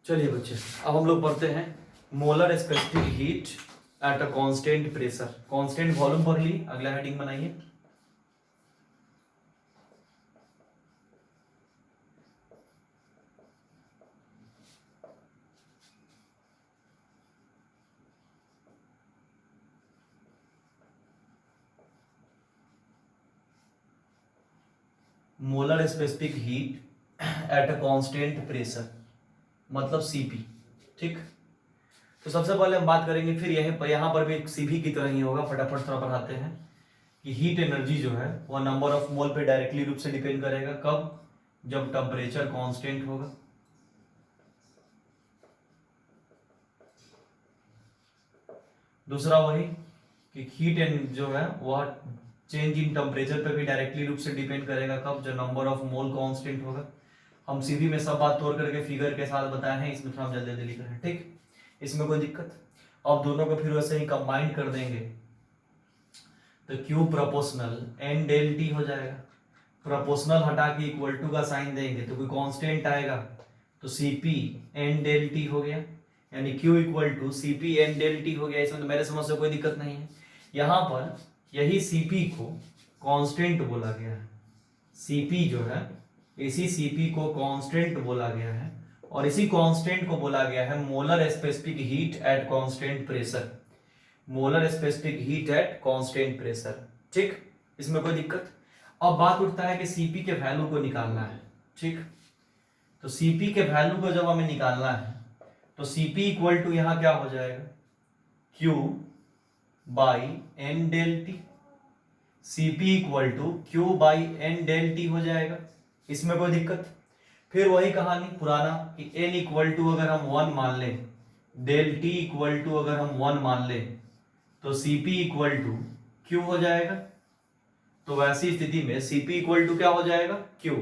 चलिए बच्चे, अब हम लोग पढ़ते हैं molar specific heat at a constant pressure. Constant volume पढ़ ली, अगला हेडिंग बनाइए। Molar specific heat at a constant pressure मतलब सीपी। ठीक, तो सबसे पहले हम बात करेंगे, फिर यहाँ पर भी सीपी की तरह ही होगा। फटाफट थोड़ा पढ़ाते हैं कि हीट एनर्जी जो है वह नंबर ऑफ मोल पे डायरेक्टली रूप से डिपेंड करेगा। कब? जब टेम्परेचर कांस्टेंट होगा। दूसरा वही कि हीट एन जो है वह चेंज इन टेम्परेचर पे भी डायरेक्टली रूप से डिपेंड करेगा। कब? जो नंबर ऑफ मोल कांस्टेंट होगा। हम सीधी में सब बात तोड़ करके फिगर के साथ बताए हैं, इसमें थोड़ा जल्दी जल्दी लिख रहे हैं। ठीक, इसमें कोई दिक्कत? अब दोनों को फिर वैसे ही कंबाइन कर देंगे तो Q proportional N del T हो जाएगा। प्रोपोर्शनल हटा के इक्वल टू का साइन देंगे तो कोई कांस्टेंट आएगा, तो सीपी एन डेल टी हो गया, यानी Q equal to CP N del T हो गया। इसमें तो मेरे समझ से कोई दिक्कत नहीं है। यहाँ पर यही सीपी को कांस्टेंट बोला गया है। सीपी जो है, इसी सीपी को कांस्टेंट बोला गया है और इसी कांस्टेंट को बोला गया है molar specific heat at constant pressure. Molar specific heat at constant pressure. ठीक, इसमें कोई दिक्कत? अब बात उठता है कि सीपी के वैल्यू को निकालना है। ठीक, तो सीपी के वैल्यू को जब हमें निकालना है तो सीपी इक्वल टू यहां क्या हो जाएगा? Q by N del T. CP equal to Q by N del T हो जाएगा। इसमें कोई दिक्कत? फिर वही कहानी पुराना कि एन इक्वल टू अगर हम 1 मान लें, डेल टी इक्वल टू अगर हम 1 मान लें तो सीपी इक्वल टू क्यू हो जाएगा। तो वैसी स्थिति में सीपी इक्वल टू क्या हो जाएगा? क्यू।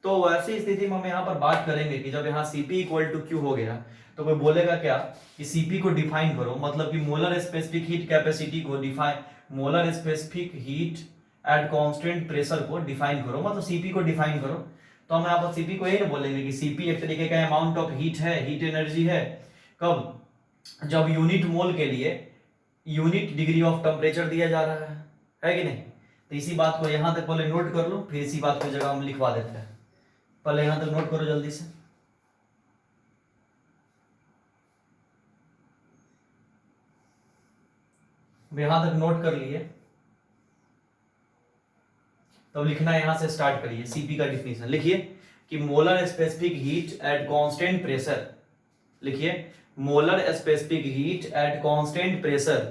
तो वैसी स्थिति में हम यहाँ पर बात करेंगे कि जब यहाँ सीपी इक्वल टू क्यू हो गया तो कोई बोलेगा क्या कि सीपी को डिफाइन करो, मतलब कि मोलर स्पेसिफिक हीट कैपेसिटी को define, molar specific heat at constant pressure को डिफाइन करो, मतलब सीपी को डिफाइन करो। तो हम यहाँ पर सीपी को यही ना बोलेंगे कि सीपी एक तरीके का अमाउंट ऑफ हीट है, हीट एनर्जी है। कब? जब यूनिट मोल के लिए यूनिट डिग्री ऑफ टेम्परेचर दिया जा रहा है कि नहीं? तो इसी बात को यहां तक पहले नोट कर लो, फिर इसी बात को जगह हम लिखवा देते हैं। पहले यहां तक नोट करो जल्दी से। यहां तक नोट कर लिए, तब लिखना यहां से स्टार्ट करिए। सीपी का डिफिनेशन लिखिए कि molar specific heat at constant pressure. लिखिए molar specific heat at constant pressure.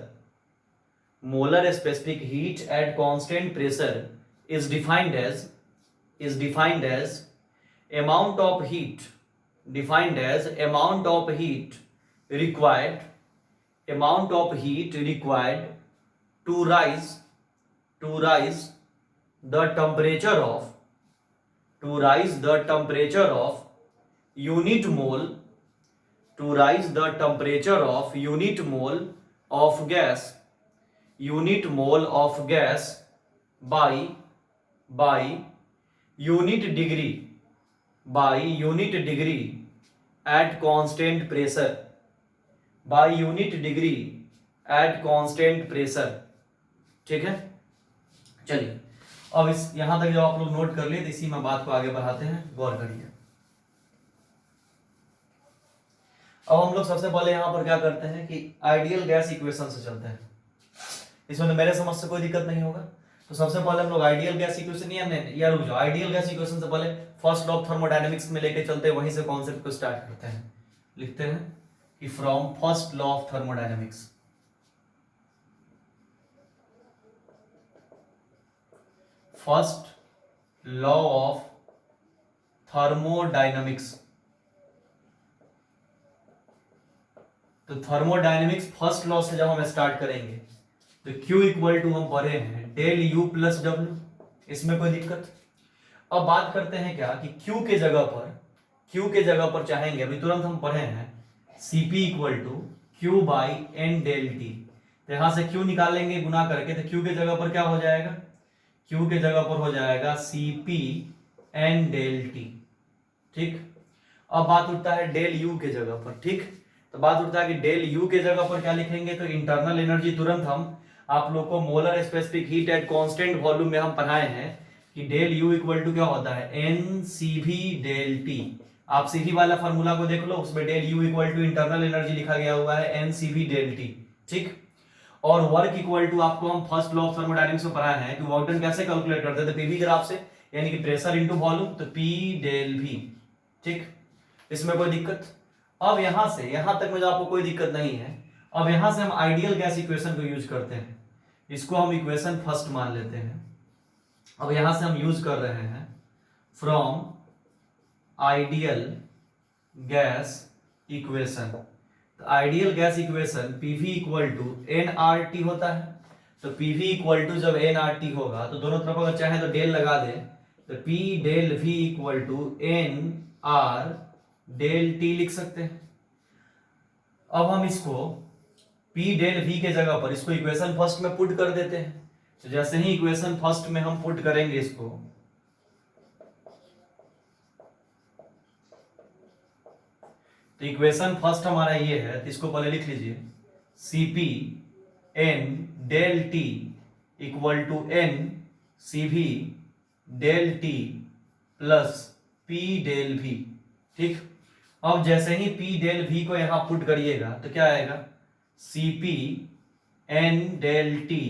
Molar specific heat at constant pressure is defined as amount of heat, defined as amount of heat required, amount of heat required to rise the temperature of, to rise the temperature of unit mole, to rise the temperature of unit mole of gas, unit mole of gas by unit degree, by unit degree at constant pressure, by unit degree at constant pressure। ठीक है, चलिए अब इस यहां तक जब आप लोग नोट कर लिए तो इसी में बात को आगे बढ़ाते हैं, गौर करिए। अब हम लोग सबसे पहले यहां पर क्या करते हैं कि आइडियल गैस इक्वेशन से चलते हैं। इसमें तो मेरे समझ से कोई दिक्कत नहीं होगा। तो सबसे पहले हम लोग आइडियल गैस इक्वेशन या रुक जाओ, आइडियल गैस इक्वेशन से पहले फर्स्ट लॉ ऑफ थर्मोडायनेमिक्स में लेके चलते हैं, वहीं से कॉन्सेप्ट को स्टार्ट करते हैं। लिखते हैं कि from first law of thermodynamics, first law of thermodynamics. तो थर्मोडायनेमिक्स फर्स्ट लॉ से जब हम स्टार्ट करेंगे तो Q इक्वल टू हम पढ़े हैं डेल U प्लस डब्ल्यू। इसमें कोई दिक्कत? अब बात करते हैं क्या कि Q के जगह पर चाहेंगे, अभी तुरंत हम पढ़े हैं Cp equal to Q by N del T. तो यहां से Q निकालेंगे गुना करके, तो Q के जगह पर क्या हो जाएगा? Q के जगह पर हो जाएगा Cp एन डेल टी। ठीक, अब बात उठता है डेल यू के जगह पर, ठीक। तो बात उठता है कि डेल यू के जगह पर क्या लिखेंगे, तो इंटरनल एनर्जी तुरंत हम आप लोग को molar specific heat at constant volume में हम पढ़ाए हैं कि डेल यू इक्वल टू क्या होता है, N C V del T. आप सीवी वाला फॉर्मूला को देख लो, उसमें del U equal to internal energy लिखा गया हुआ है N C V del T, ठीक। और वर्क इक्वल टू आपको हम फर्स्ट लॉ ऑफ थर्मोडायनेमिक्स में पढ़ाया है कि वर्क डन कैसे कैलकुलेट करते थे, पीवी ग्राफ से, यानी कि प्रेशर इनटू वॉल्यूम, तो पी डेल वी, ठीक। इसमें कोई दिक्कत। अब यहां से यहां तक मुझे आपको कोई दिक्कत नहीं है। अब यहां से हम आइडियल गैस इक्वेशन को यूज करते हैं, इसको हम इक्वेशन फर्स्ट मान लेते हैं। अब यहां से हम यूज कर रहे हैं फ्रॉम आइडियल गैस इक्वेशन। तो ideal gas equation PV equal to N R T होता है। तो पीवी इक्वल टू जब एन आर टी होगा तो दोनों तरफ अगर चाहे तो डेल लगा दे, तो P del V equal to N R del T लिख सकते हैं। अब हम इसको पी डेल वी के जगह पर इसको इक्वेशन फर्स्ट में पुट कर देते हैं। तो जैसे ही इक्वेशन फर्स्ट में हम पुट करेंगे इसको, तो इक्वेशन फर्स्ट हमारा ये है, तो इसको पहले लिख लीजिए, Cp n del T equal to n Cv del T plus P del V, ठीक। अब जैसे ही P डेल V को यहां पुट करिएगा तो क्या आएगा, Cp n del T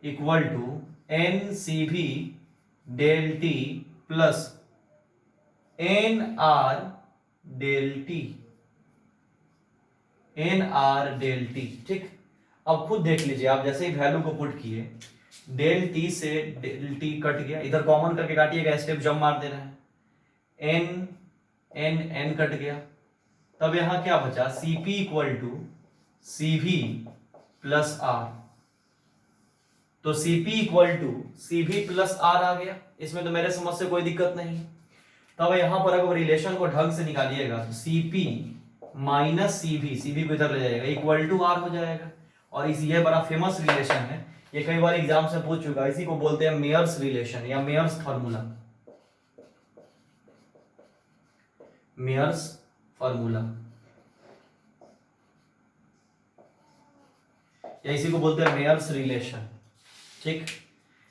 equal to n Cv del T plus n r del T, N R del T, ठीक। अब खुद देख लीजिए, आप जैसे ही वैल्यू को पुट किए, डेल टी से डेल टी कट गया, इधर कॉमन करके काटिएगा, स्टेप जंप मार देना है, एन एन एन कट गया। तब यहां क्या बचा, CP equal to CV plus R. तो CP equal to CV plus R आ गया, इसमें तो मेरे समझ से कोई दिक्कत नहीं। तब यहां पर अगर रिलेशन को ढंग से निकालिएगा तो सीपी माइनस सीवी, सीवी को इधर ले जाएगा, इक्वल टू आर हो जाएगा। और इस ये बड़ा फेमस रिलेशन है, ये कई बार एग्जाम से पूछ चुका है, इसी को बोलते हैं मेयर्स रिलेशन या मेयर्स फार्मूला, मेयर्स फार्मूला, या इसी को बोलते हैं मेयर्स रिलेशन, ठीक।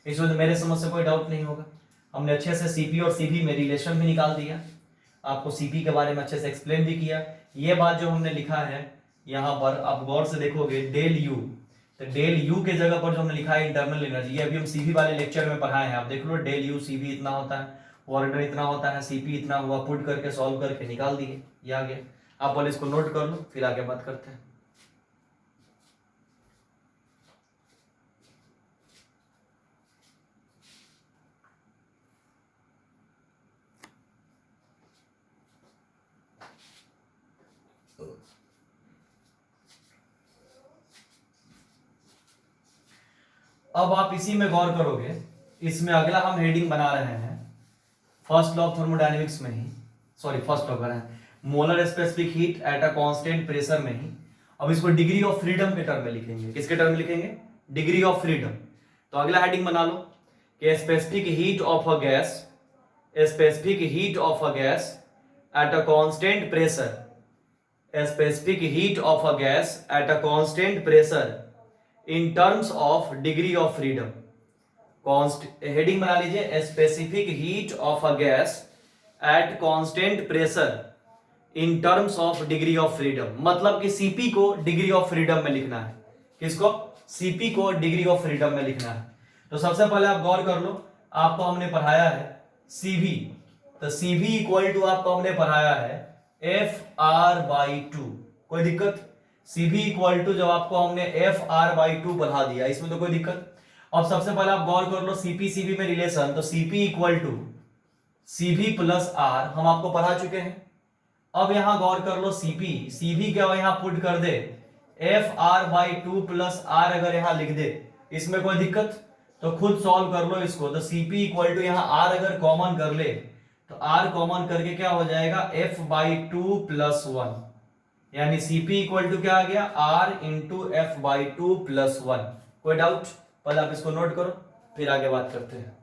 इसमें तो मेरे समझ से कोई डाउट नहीं होगा। हमने अच्छे से सीपी और सीवी में रिलेशन भी निकाल दिया, आपको सीपी के बारे में अच्छे से एक्सप्लेन भी किया। ये बात जो हमने लिखा है यहां पर, आप गौर से देखोगे डेल यू, तो डेल यू के जगह पर जो हमने लिखा है इंटरनल एनर्जी, ये अभी हम सीवी वाले लेक्चर में पढ़ाए हैं, आप देख लो, डेल यू सीवी इतना होता है, वर्क डन इतना होता है, सीपी इतना हुआ, पुट करके सॉल्व करके निकाल दिए, ये आ गया। आप बोले इसको नोट कर लो, फिर आगे बात करते हैं। अब आप इसी में गौर करोगे, इसमें अगला हम हेडिंग बना रहे हैं फर्स्ट लॉ ऑफ थर्मोडायनेमिक्स में ही, सॉरी फर्स्ट लॉ कर रहे हैं molar specific heat at a constant pressure में ही। अब इसको डिग्री ऑफ फ्रीडम के टर्म में लिखेंगे, किसके टर्म में लिखेंगे, डिग्री ऑफ फ्रीडम। तो अगला हेडिंग बना लो कि specific heat of a gas, specific heat of a gas at a constant pressure, specific heat of a gas at a constant pressure in terms of degree of freedom. Heading बना लीजिए, specific heat of a gas at constant pressure in terms of degree of freedom. मतलब कि CP को degree of freedom में लिखना है, किसको, CP को डिग्री ऑफ फ्रीडम में लिखना है। तो सबसे पहले आप गौर कर लो, आपको हमने पढ़ाया है सीवी, तो सीवी इक्वल टू आपको हमने पढ़ाया है एफ आर बाई टू, कोई दिक्कत। सीवी इक्वल टू जब आपको हमने एफ आर बाई टू बढ़ा दिया, इसमें तो कोई दिक्कत। अब सबसे पहले आप गौर कर लो सीपी सीवी में रिलेशन, तो CP equal to CV plus R हम आपको पढ़ा चुके हैं। अब यहां गौर कर लो सीपी, सीवी क्या यहां पुट कर दे F R by two plus R, अगर यहां लिख दे, इसमें कोई दिक्कत, तो खुद सॉल्व कर लो इसको। तो सीपी इक्वल टू यहां आर अगर कॉमन कर ले तो आर कॉमन करके क्या हो जाएगा, F by two plus one, यानी सीपी इक्वल टू क्या आ गया, R into F by two plus one. कोई डाउट, पहले आप इसको नोट करो फिर आगे बात करते हैं।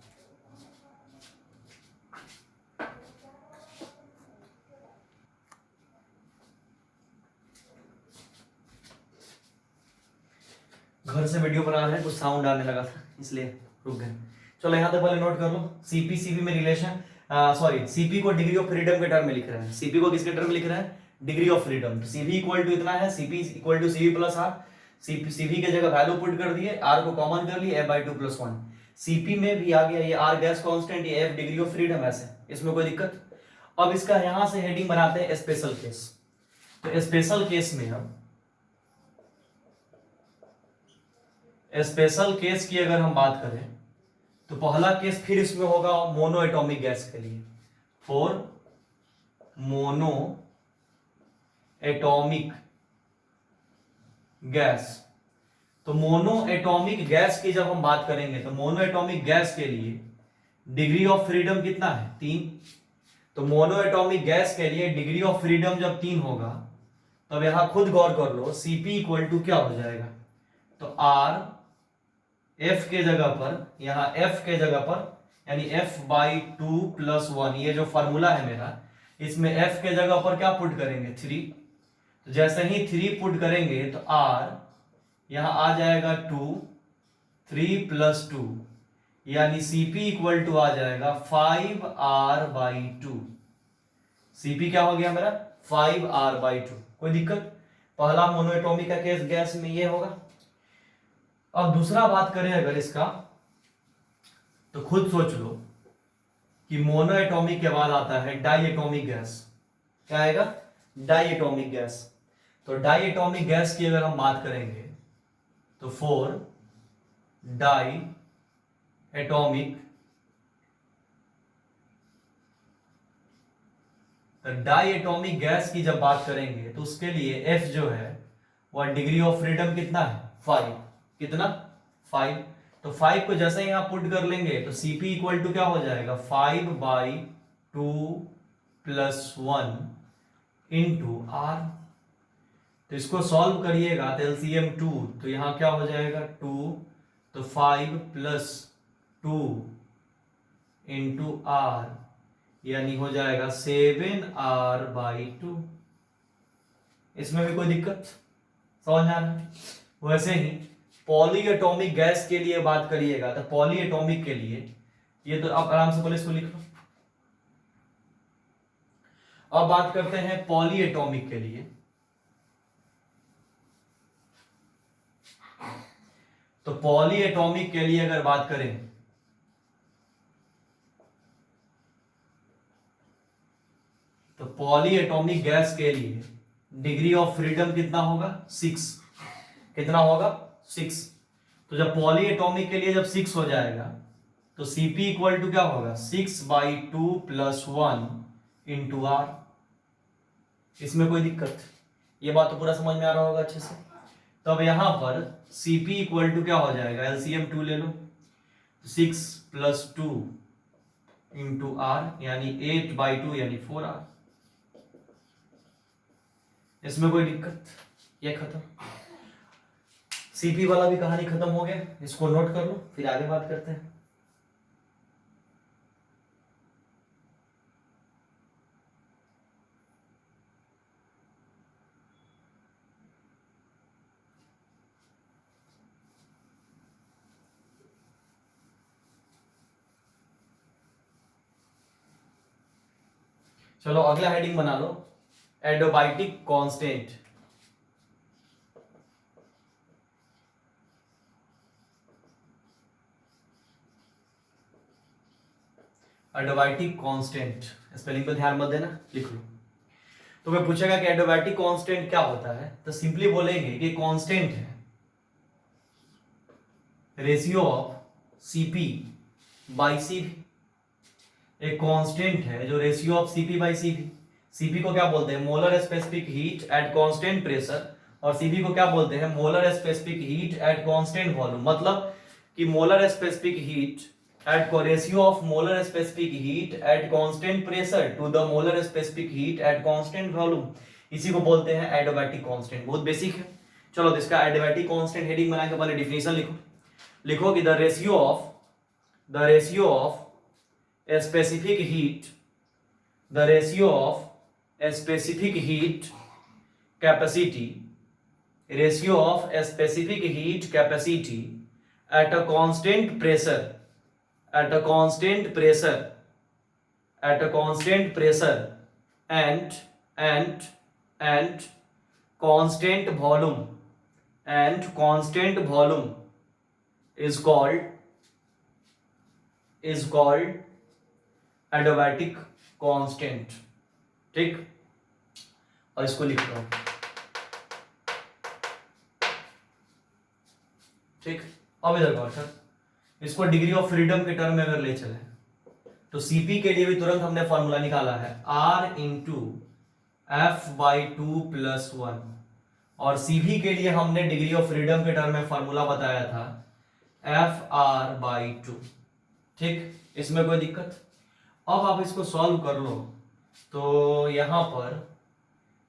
घर से वीडियो बना रहे हैं, कुछ साउंड आने लगा था इसलिए रुक गए। चलो यहाँ तक पहले नोट कर लो, सीपी सीपी में रिलेशन, सॉरी सीपी को डिग्री ऑफ फ्रीडम के टर्म में लिख रहे हैं। सीपी को किसके टर्म में लिख रहे हैं? Degree of freedom. तो सीपी इक्वल टू इतना है, CP equal to CP plus R. CP के जगह वैल्यू पुट कर दिए, आर को कॉमन कर लिए, f/2+1। सीपी में भी आ गया ये आर गैस कांस्टेंट, ये एफ डिग्री ऑफ फ्रीडम, ऐसे इसमें कोई दिक्कत। अब इसका यहां से हेडिंग बनाते हैं स्पेशल केस। तो स्पेशल केस में हम स्पेशल केस की अगर हम बात करें तो पहला केस फिर इसमें होगा मोनो एटॉमिक गैस के लिए, फॉर मोनो एटॉमिक गैस। तो मोनो एटॉमिक गैस की जब हम बात करेंगे तो मोनो एटॉमिक गैस के लिए डिग्री ऑफ फ्रीडम कितना है? 3। तो मोनो एटॉमिक गैस के लिए डिग्री ऑफ फ्रीडम जब 3 होगा तब यहां खुद गौर कर लो, Cp इक्वल टू क्या हो जाएगा? तो R F के जगह पर, यहां F के जगह पर यानी f/2+1, ये जो फॉर्मूला है मेरा, इसमें F के जगह पर क्या पुट करेंगे? 3। तो जैसे ही 3 पुट करेंगे तो R यहां आ जाएगा 2, 3 + 2 यानी Cp इक्वल टू आ जाएगा 5R/2। Cp क्या हो गया मेरा? 5R/2। कोई दिक्कत? पहला मोनोएटॉमिक का केस गैस में ये होगा। अब दूसरा बात करें अगर इसका, तो खुद सोच लो कि मोनोएटॉमिक के बाद आता है डाईएटॉमिक गैस। क्या आएगा? डाईएटॉमिक गैस। तो डाईएटॉमिक गैस की अगर हम बात करेंगे तो फॉर डाई एटॉमिक, तो डाई एटॉमिक गैस की जब बात करेंगे तो उसके लिए F जो है वह डिग्री ऑफ फ्रीडम कितना है? 5। कितना? 5। तो 5 को जैसे यहां पुट कर लेंगे तो Cp इक्वल टू क्या हो जाएगा? 5/2+1 इंटू R। तो इसको सॉल्व करिएगा तो LCM 2, तो यहां क्या हो जाएगा? 2, तो 5 + 2 इंटू R यानी हो जाएगा 7R/2। इसमें भी कोई दिक्कत समझ आ रहा है? वैसे ही पॉली एटॉमिक गैस के लिए बात करिएगा तो पॉली एटॉमिक के लिए ये तो आप आराम से पहले इसको लिख लो। अब बात करते हैं पॉली एटॉमिक के लिए। तो पॉली एटॉमिक के लिए अगर बात करें तो पॉली एटॉमिक गैस के लिए डिग्री ऑफ फ्रीडम कितना होगा? 6। कितना होगा? 6। तो जब पॉली एटॉमिक के लिए जब 6 हो जाएगा तो Cp इक्वल टू क्या होगा? 6/2+1 इंटू R। इसमें कोई दिक्कत? ये बात तो पूरा समझ में आ रहा होगा अच्छे से। तो अब यहां पर Cp इक्वल टू क्या हो जाएगा? LCM 2 ले लो, 6 + 2 इंटू R यानी 8/2 यानी 4R। इसमें कोई दिक्कत? ये खत्म। Cp वाला भी कहानी खत्म हो गया, इसको नोट कर लो, फिर आगे बात करते हैं। चलो अगला हेडिंग बना लो, adiabatic constant. Adiabatic constant, spelling पे ध्यान मत देना, लिख लो। तो मैं पूछेगा कि एडियाबैटिक कांस्टेंट क्या होता है, तो सिंपली बोलेंगे कि कांस्टेंट है रेशियो ऑफ Cp/Cv। एक कांस्टेंट है जो रेशियो ऑफ Cp/Cv। Cp को क्या बोलते हैं? Molar specific heat at constant pressure, और Cv को क्या बोलते हैं? Molar specific heat at constant volume. मतलब कि molar specific heat at ratio of molar specific heat at constant pressure to the molar specific heat at constant volume, इसी को बोलते हैं एडियाबैटिक कांस्टेंट। बहुत बेसिक है। चलो तो इसका एडियाबैटिक कांस्टेंट हेडिंग बना के पहले डिफिनेशन लिखो। लिखो कि the ratio of a specific heat, the ratio of a specific heat capacity ratio of specific heat capacity at a constant pressure, at a constant pressure, at a constant pressure and constant volume, and constant volume is called adiabatic constant. ठीक, और इसको लिखता हूं। ठीक, अब इधर गौर कर, इसको डिग्री ऑफ फ्रीडम के टर्म में अगर ले चले तो सीपी के लिए भी तुरंत हमने फॉर्मूला निकाला है, R इंटू एफ बाई 2+1, और सीवी के लिए हमने डिग्री ऑफ फ्रीडम के टर्म में फॉर्मूला बताया था FR/2। ठीक, इसमें कोई दिक्कत? अब आप इसको सॉल्व कर लो तो यहां पर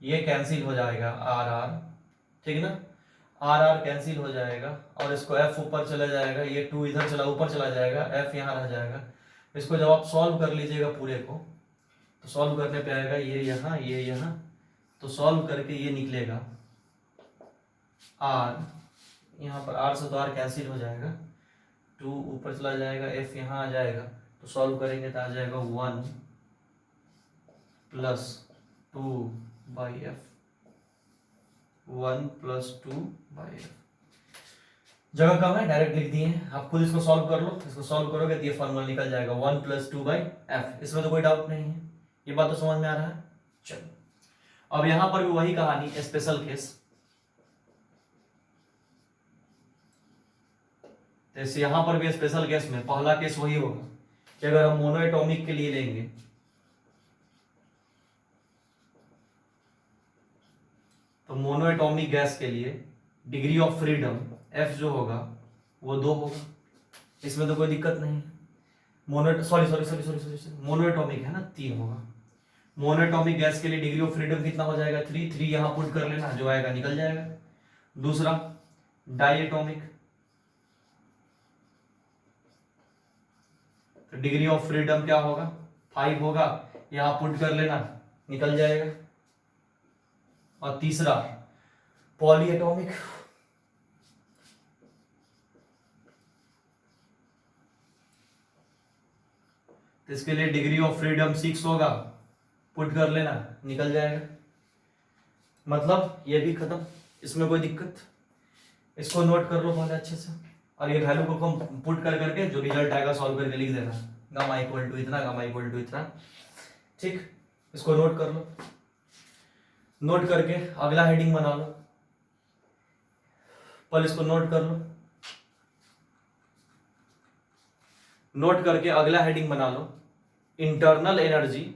ये कैंसिल हो जाएगा RR, ठीक ना, RR कैंसिल हो जाएगा और इसको F ऊपर चला जाएगा, ये 2 इधर चला ऊपर चला जाएगा, F यहां रह जाएगा। इसको जब आप सॉल्व कर लीजिएगा पूरे को तो सॉल्व करने पे आएगा ये यहाँ, तो सॉल्व करके ये निकलेगा R, यहाँ पर R से तो R कैंसिल हो जाएगा, 2 ऊपर चला जाएगा, F यहाँ आ जाएगा, तो सॉल्व करेंगे तो आ जाएगा 1 + 2/F, 1 + 2/F। जगह कम है, डायरेक्ट लिख दिए हैं, आप खुद इसको सॉल्व कर लो, इसको सॉल्व करोगे तो ये फॉर्मूला निकल जाएगा 1 + 2/F। इसमें तो कोई डाउट नहीं है, ये बात तो समझ में आ रहा है। चलो, अब यहां पर भी वही कहानी, स्पेशल केस। जैसे यहां पर भी स्पेशल केस में पहला केस वही होगा कि अगर हम मोनोएटॉमिक के लिए लेंगे तो मोनोएटॉमिक गैस के लिए डिग्री ऑफ फ्रीडम F जो होगा वो 2 होगा, इसमें तो कोई दिक्कत नहीं। मोनोएटॉमिक है ना, 3 होगा। मोनोएटॉमिक गैस के लिए डिग्री ऑफ फ्रीडम कितना हो जाएगा? 3 यहां पुट कर लेना, जो आएगा निकल जाएगा। दूसरा डाइएटॉमिक, तो डिग्री ऑफ फ्रीडम क्या होगा? 5 होगा, यहां पुट कर लेना, निकल जाएगा। और तीसरा पॉलीएटॉमिक, तो इसके लिए डिग्री ऑफ फ्रीडम 6 होगा, पुट कर लेना, निकल जाएगा। मतलब ये भी खत्म, इसमें कोई दिक्कत? इसको नोट कर लो पहले अच्छे से, और ये वैल्यू को कम पुट कर करके जो रिजल्ट आएगा सॉल्व करके लिख देना, गामा इक्वल टू इतना, गामा इक्वल टू इतना। ठीक, इसको नोट कर लो। नोट करके अगला हेडिंग बना लो, पहले इसको नोट कर लो। नोट करके अगला हेडिंग बना लो, internal energy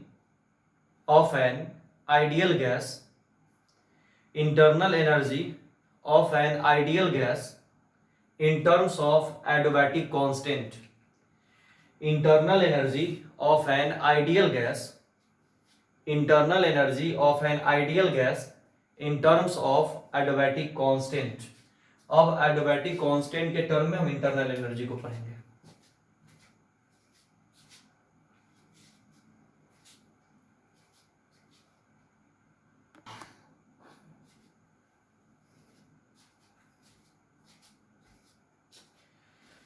of an ideal gas, internal energy of an ideal gas in terms of adiabatic constant, internal energy of an ideal gas, internal energy of an ideal gas in terms of adiabatic constant। अब adiabatic constant के term में हम internal energy को पढ़ेंगे।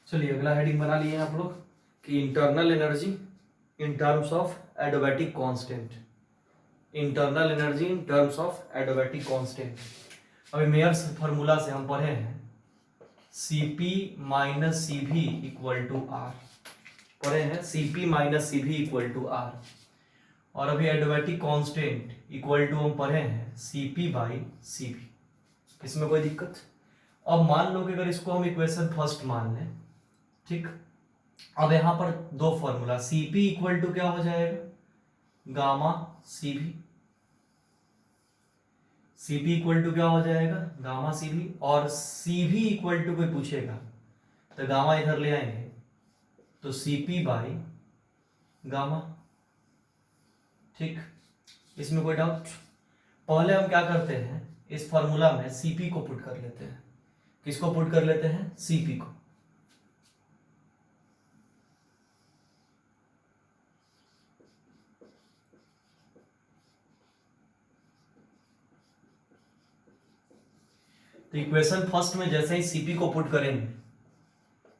चलिए अगला heading बना लिए आप लोग कि internal energy in terms of adiabatic constant, internal energy in terms of adiabatic constant. अभी मेयर्स फार्मूला से हम पढ़े हैं Cp minus Cv equal to R, पढ़े हैं Cp minus Cv equal to R। और अभी एडियाबैटिक कांस्टेंट इक्वल टू हम पढ़े हैं Cp/Cv। इसमें कोई दिक्कत? अब मान लो कि अगर इसको हम इक्वेशन फर्स्ट मान लें, ठीक, अब यहां पर 2 फॉर्मूला, Cp इक्वल टू क्या हो जाएगा? Gamma Cv, Cp equal to क्या हो जाएगा? गामा Cv, और Cv इक्वल टू कोई पूछेगा तो गामा इधर ले आएंगे तो Cp/गामा। ठीक, इसमें कोई डाउट? पहले हम क्या करते हैं, इस फॉर्मूला में Cp को पुट कर लेते हैं। किसको पुट कर लेते हैं? Cp को। तो इक्वेशन फर्स्ट में जैसे ही सीपी को पुट करेंगे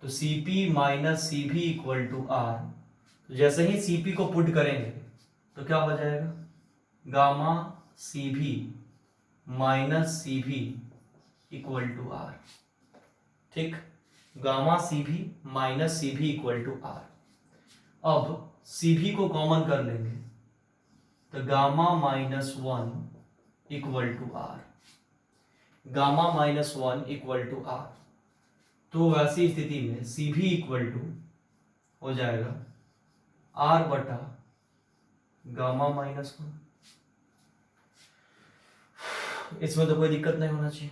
तो CP minus CV equal to R, तो जैसे ही सीपी को पुट करेंगे तो क्या हो जाएगा, gamma CV minus CV equal to R. ठीक, gamma CV minus CV equal to R. अब सीवी को कॉमन कर लेंगे तो gamma minus 1 equal to R, gamma minus 1 equal to R. तो वैसी स्थिति में सीवी इक्वल टू हो जाएगा आर बटा गामा माइनस 1। इसमें तो कोई दिक्कत नहीं होना चाहिए,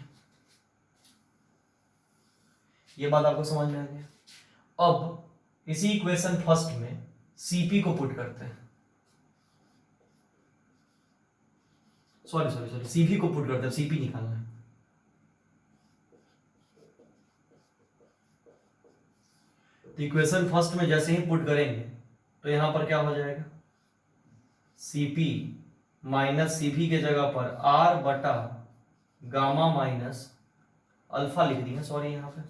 ये बात आपको समझ में आ गया। अब इसी इक्वेशन फर्स्ट में सीपी को पुट करते हैं, सॉरी सीवी को पुट करते हैं, सीपी निकालना है। तो इक्वेशन फर्स्ट में जैसे ही पुट करेंगे तो यहां पर क्या हो जाएगा, सीपी माइनस सीवी के जगह पर आर बटा गामा माइनस अल्फा लिख दिया, सॉरी यहां पे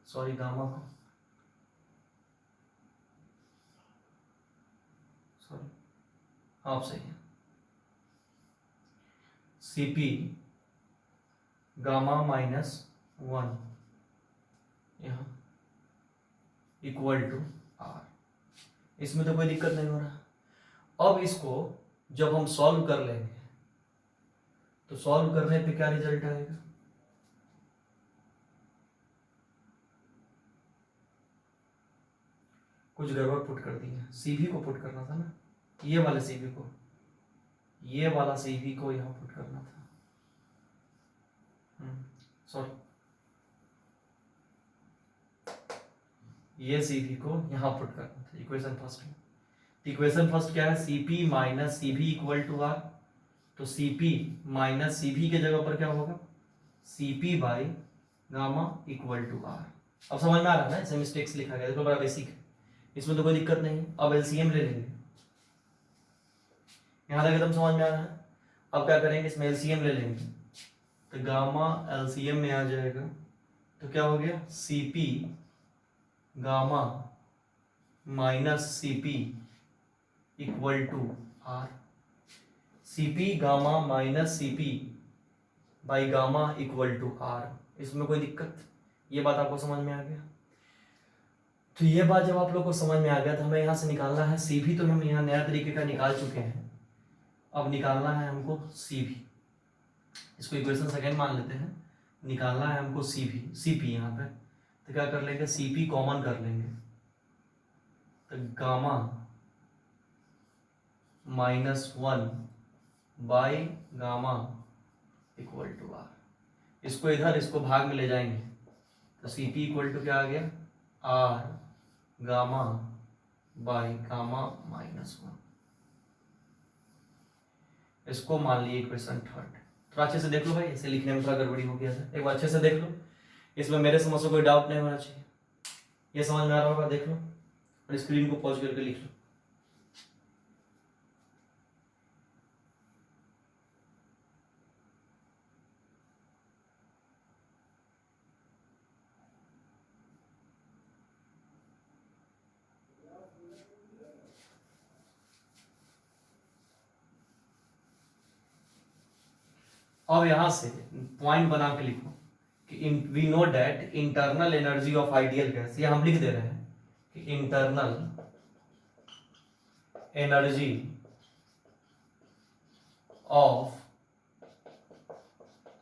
सॉरी गामा को सॉरी आप सही है, सीपी गामा माइनस 1 यहां इक्वल टू आर। इसमें तो कोई दिक्कत नहीं हो रहा। अब इसको जब हम सॉल्व कर लेंगे तो सॉल्व करने पे क्या रिजल्ट आएगा, कुछ गड़बड़ पुट कर दी है, सीवी को पुट करना था ना, ये वाले सीवी को, ये वाला सीवी को यहां पुट करना था, सॉरी ये सीवी को यहां पुट करना था इक्वेशन फर्स्ट में। इक्वेशन फर्स्ट क्या है, CP minus CV equal to R. तो सीपी माइनस सीवी के जगह पर क्या होगा, CP by gamma equal to R. अब समझ में आ रहा है ना, ऐसे मिस्टेक्स लिखा गया, देखो बड़ा बेसिक है, इसमें तो कोई दिक्कत नहीं। अब एलसीएम ले लेंगे, यहां तक एकदम समझ में आ रहा है। अब क्या करेंगे, इसमें एलसीएम ले लेंगे तो गामा एलसीएम में आ जाएगा, तो क्या हो गया, CP gamma minus CP equal to R. CP gamma minus CP by gamma equal to R, इसमें कोई दिक्कत, ये बात आपको समझ में आ गया। तो ये बात जब आप लोग को समझ में आ गया तो हमें यहाँ से निकालना है सीवी, तो हम यहाँ नया तरीके का निकाल चुके हैं। अब निकालना है हमको सीवी, इसको इक्वेशन सेकेंड मान लेते हैं, निकालना है हमको सीवी सीपी यहाँ पे। तो क्या कर लेंगे, सीपी कॉमन कर लेंगे तो gamma minus 1 by gamma equal to R. इसको इधर इसको भाग में ले जाएंगे तो सीपी इक्वल टू क्या आ गया, R gamma by gamma minus 1। इसको मान लिए इक्वेशन थर्ड। थोड़ा अच्छे से देख लो भाई, ऐसे लिखने में थोड़ा गड़बड़ी हो गया था, एक बार अच्छे से देख लो, इसमें मेरे समझ से कोई डाउट नहीं होना चाहिए, ये समझ में आ रहा होगा, देख लो और स्क्रीन को पॉज करके लिख लो। अब यहां से पॉइंट बना के लिखो कि we know that internal energy of ideal gas, ये हम लिख दे रहे हैं कि internal energy of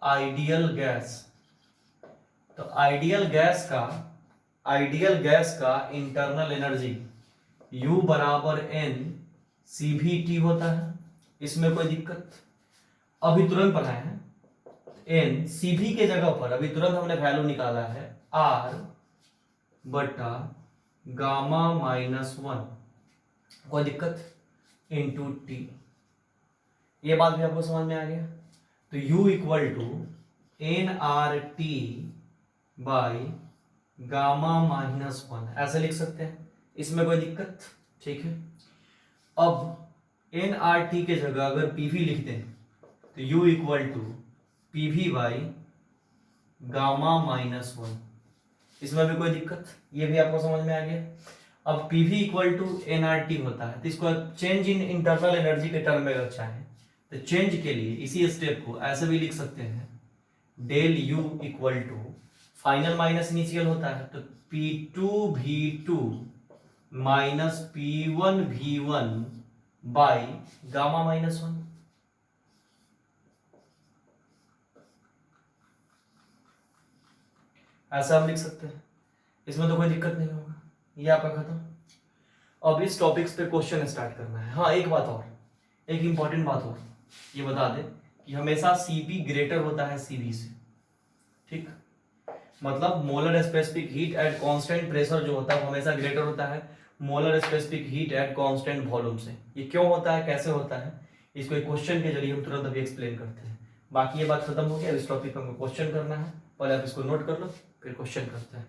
ideal gas. तो आइडियल गैस का इंटरनल एनर्जी U बराबर n CVT होता है, इसमें कोई दिक्कत, अभी तुरंत बनाए हैं n CV के जगह पर अभी तुरंत हमने वैल्यू निकाला है R बटा गामा माइनस 1, कोई दिक्कत, इंटू T। ये बात भी आपको समझ में आ गया। तो U equal to nRT by gamma minus 1 ऐसे लिख सकते हैं, इसमें कोई दिक्कत, ठीक है। अब nRT के जगह अगर PV लिखते हैं तो U equal to PV by gamma minus 1। इसमें भी कोई दिक्कत, ये भी आपको समझ में आ गया। अब पीवी इक्वल टू एनआरटी होता है, तो इसको चेंज इन इंटरनल एनर्जी के टर्म में अगर चाहे तो चेंज के लिए इसी स्टेप को ऐसे भी लिख सकते हैं, del U equal to final minus initial होता है, तो P2V2 minus P1V1 by gamma minus 1। ऐसा हम लिख सकते हैं, इसमें तो कोई दिक्कत नहीं होगा। ये आपका खत्म। अब इस टॉपिक्स पे क्वेश्चन स्टार्ट करना है। हाँ, एक बात और, एक इंपॉर्टेंट बात और ये बता दे कि हमेशा Cp ग्रेटर होता है Cv से, ठीक। मतलब molar specific heat at constant pressure जो होता है वो हमेशा ग्रेटर होता है molar specific heat at constant volume से। ये क्यों होता है, कैसे होता है, इसको एक क्वेश्चन के जरिए हम तुरंत अभी एक्सप्लेन करते हैं। बाकी ये बात खत्म हो गया, इस टॉपिक पर हमको क्वेश्चन करना है, पहले आप इसको नोट कर लो, फिर क्वेश्चन करते हैं।